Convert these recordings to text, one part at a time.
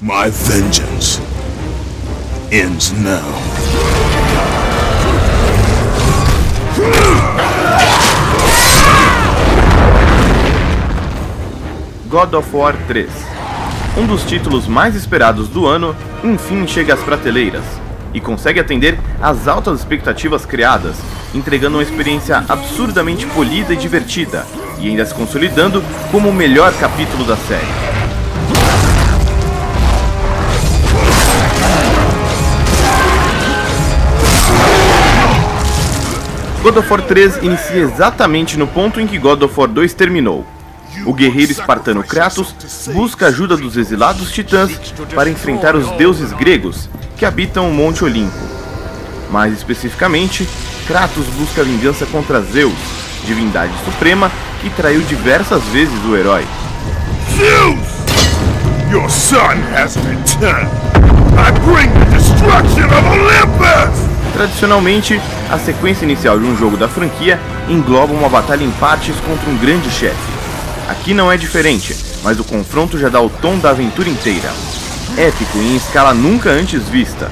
My vengeance ends now. God of War 3. Um dos títulos mais esperados do ano, enfim chega às prateleiras e consegue atender às altas expectativas criadas, entregando uma experiência absurdamente polida e divertida, e ainda se consolidando como o melhor capítulo da série. God of War 3 inicia exatamente no ponto em que God of War 2 terminou. O guerreiro espartano Kratos busca a ajuda dos exilados titãs para enfrentar os deuses gregos que habitam o Monte Olimpo. Mais especificamente, Kratos busca vingança contra Zeus, divindade suprema que traiu diversas vezes o herói. Zeus! Your son has returned. I bring the destruction of Olympus! Tradicionalmente, a sequência inicial de um jogo da franquia engloba uma batalha em partes contra um grande chefe. Aqui não é diferente, mas o confronto já dá o tom da aventura inteira. Épico e em escala nunca antes vista.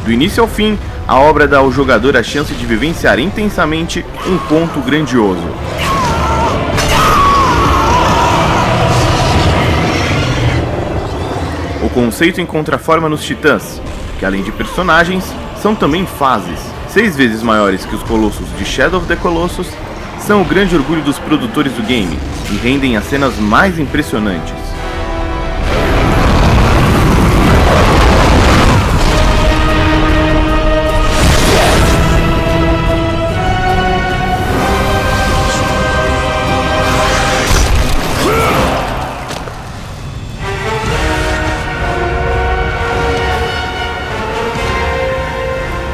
Do início ao fim, a obra dá ao jogador a chance de vivenciar intensamente um ponto grandioso. O conceito encontra forma nos Titãs, que além de personagens, são também fases, 6 vezes maiores que os Colossos de Shadow of the Colossus, são o grande orgulho dos produtores do game e rendem as cenas mais impressionantes.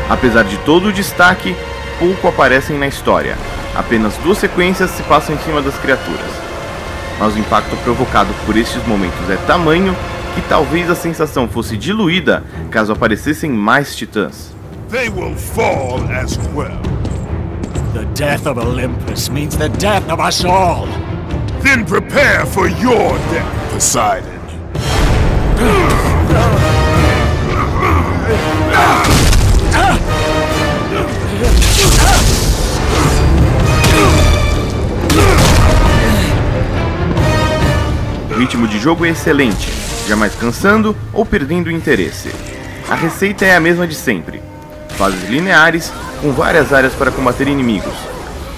Apesar de todo o destaque, pouco aparecem na história. Apenas 2 sequências se passam em cima das criaturas. Mas o impacto provocado por estes momentos é tamanho que talvez a sensação fosse diluída caso aparecessem mais titãs. They will fall as well. The death of Olympus means the death of us all. Then prepare for your death, Poseidon. O ritmo de jogo é excelente, jamais cansando ou perdendo o interesse. A receita é a mesma de sempre. Fases lineares, com várias áreas para combater inimigos,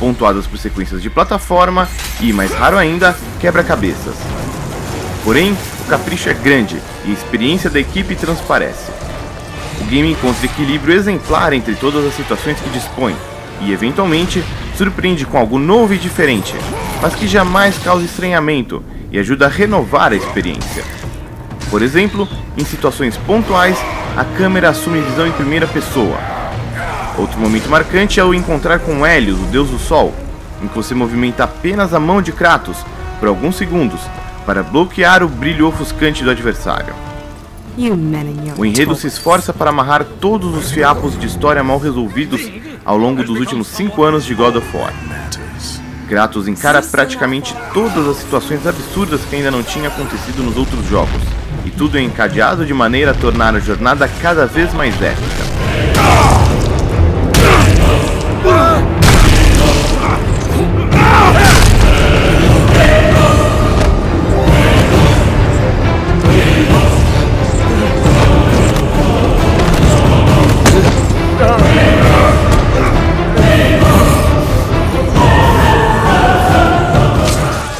pontuadas por sequências de plataforma e, mais raro ainda, quebra-cabeças. Porém, o capricho é grande e a experiência da equipe transparece. O game encontra equilíbrio exemplar entre todas as situações que dispõe e, eventualmente, surpreende com algo novo e diferente, mas que jamais causa estranhamento e ajuda a renovar a experiência. Por exemplo, em situações pontuais, a câmera assume visão em primeira pessoa. Outro momento marcante é o encontrar com Hélios, o deus do sol, em que você movimenta apenas a mão de Kratos por alguns segundos para bloquear o brilho ofuscante do adversário. O enredo se esforça para amarrar todos os fiapos de história mal resolvidos ao longo dos últimos 5 anos de God of War. Kratos encara praticamente todas as situações absurdas que ainda não tinham acontecido nos outros jogos, e tudo é encadeado de maneira a tornar a jornada cada vez mais épica.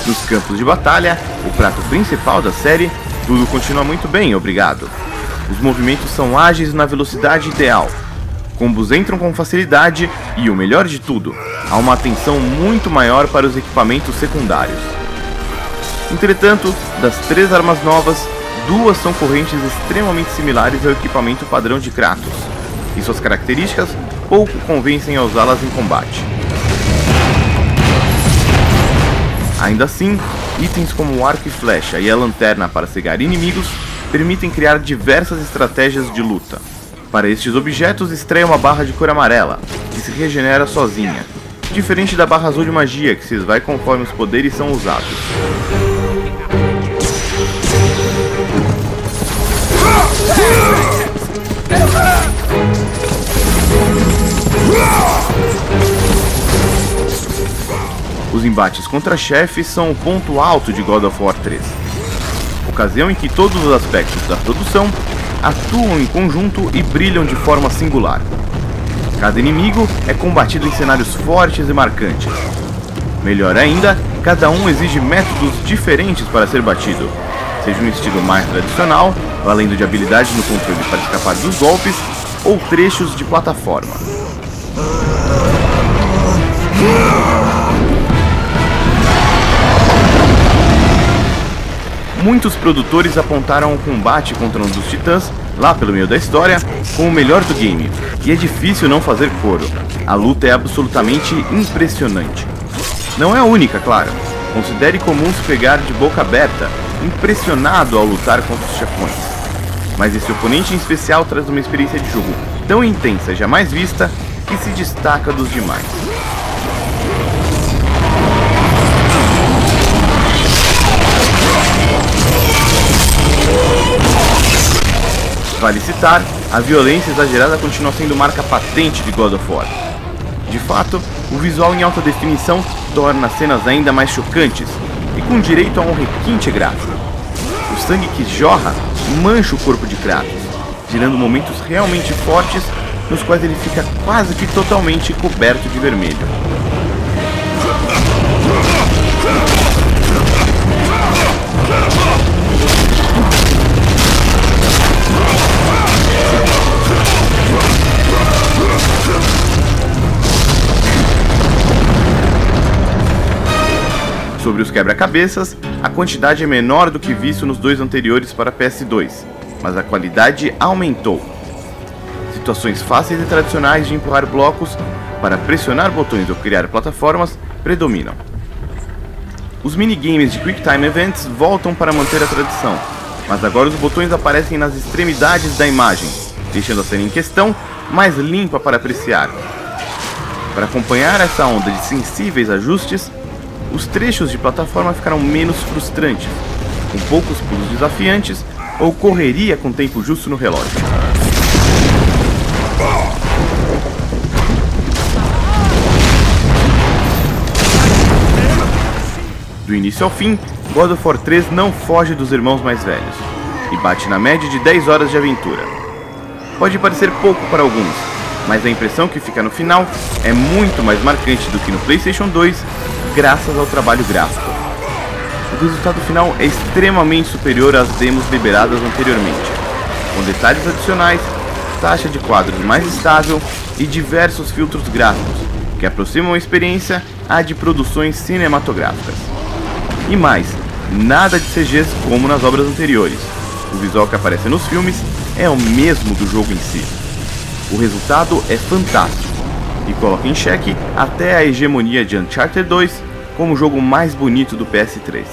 Nos campos de batalha, o prato principal da série, tudo continua muito bem, obrigado. Os movimentos são ágeis na velocidade ideal. Combos entram com facilidade e, o melhor de tudo, há uma atenção muito maior para os equipamentos secundários. Entretanto, das 3 armas novas, 2 são correntes extremamente similares ao equipamento padrão de Kratos, e suas características pouco convencem a usá-las em combate. Ainda assim, itens como o arco e flecha e a lanterna para cegar inimigos permitem criar diversas estratégias de luta. Para estes objetos estreia uma barra de cor amarela, que se regenera sozinha, diferente da barra azul de magia, que se esvai conforme os poderes são usados. embates contra chefes são o ponto alto de God of War 3. Ocasião em que todos os aspectos da produção atuam em conjunto e brilham de forma singular. Cada inimigo é combatido em cenários fortes e marcantes. Melhor ainda, cada um exige métodos diferentes para ser batido, seja um estilo mais tradicional, valendo de habilidades no controle para escapar dos golpes, ou trechos de plataforma. Muitos produtores apontaram o combate contra um dos titãs, lá pelo meio da história, como o melhor do game, e é difícil não fazer coro. A luta é absolutamente impressionante. Não é a única, claro. Considere comum se pegar de boca aberta, impressionado ao lutar contra os chefões. Mas esse oponente em especial traz uma experiência de jogo tão intensa e jamais vista que se destaca dos demais. Vale citar, a violência exagerada continua sendo marca patente de God of War. De fato, o visual em alta definição torna as cenas ainda mais chocantes e com direito a um requinte gráfico. O sangue que jorra mancha o corpo de Kratos, gerando momentos realmente fortes nos quais ele fica quase que totalmente coberto de vermelho. Sobre os quebra-cabeças, a quantidade é menor do que visto nos dois anteriores para PS2, mas a qualidade aumentou. Situações fáceis e tradicionais de empurrar blocos para pressionar botões ou criar plataformas predominam. Os minigames de Quick Time Events voltam para manter a tradição, mas agora os botões aparecem nas extremidades da imagem, deixando a cena em questão mais limpa para apreciar. Para acompanhar essa onda de sensíveis ajustes, os trechos de plataforma ficaram menos frustrantes, com poucos pulos desafiantes ou correria com tempo justo no relógio. Do início ao fim, God of War 3 não foge dos irmãos mais velhos, e bate na média de 10 horas de aventura. Pode parecer pouco para alguns, mas a impressão que fica no final é muito mais marcante do que no PlayStation 2, graças ao trabalho gráfico. O resultado final é extremamente superior às demos liberadas anteriormente, com detalhes adicionais, taxa de quadros mais estável e diversos filtros gráficos, que aproximam a experiência à de produções cinematográficas. E mais, nada de CGs como nas obras anteriores. O visual que aparece nos filmes é o mesmo do jogo em si. O resultado é fantástico e coloca em xeque até a hegemonia de Uncharted 2 como o jogo mais bonito do PS3.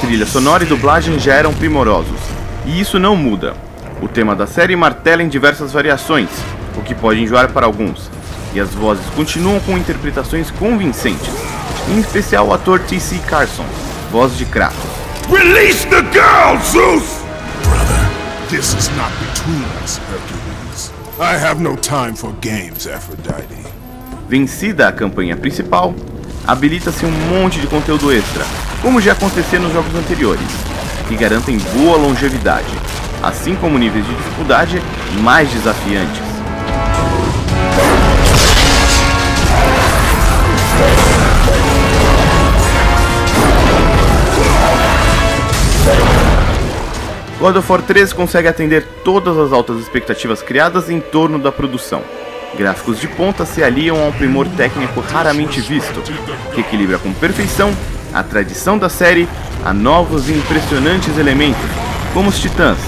Trilha sonora e dublagem já eram primorosos, e isso não muda. O tema da série martela em diversas variações, o que pode enjoar para alguns, e as vozes continuam com interpretações convincentes, em especial o ator T.C. Carson, voz de Kratos. Release the girl, Zeus! Brother, this is not between us, Hercules. I have no time for games, Aphrodite. Vencida a campanha principal, habilita-se um monte de conteúdo extra, como já acontecia nos jogos anteriores, que garantem boa longevidade, assim como níveis de dificuldade mais desafiantes. God of War 3 consegue atender todas as altas expectativas criadas em torno da produção. Gráficos de ponta se aliam a um primor técnico raramente visto, que equilibra com perfeição a tradição da série a novos e impressionantes elementos, como os titãs,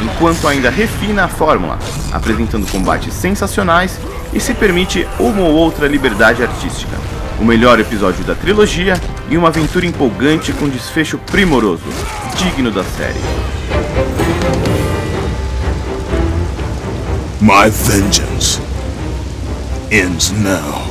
enquanto ainda refina a fórmula, apresentando combates sensacionais e se permite uma ou outra liberdade artística. O melhor episódio da trilogia e uma aventura empolgante com desfecho primoroso, digno da série. My vengeance ends now.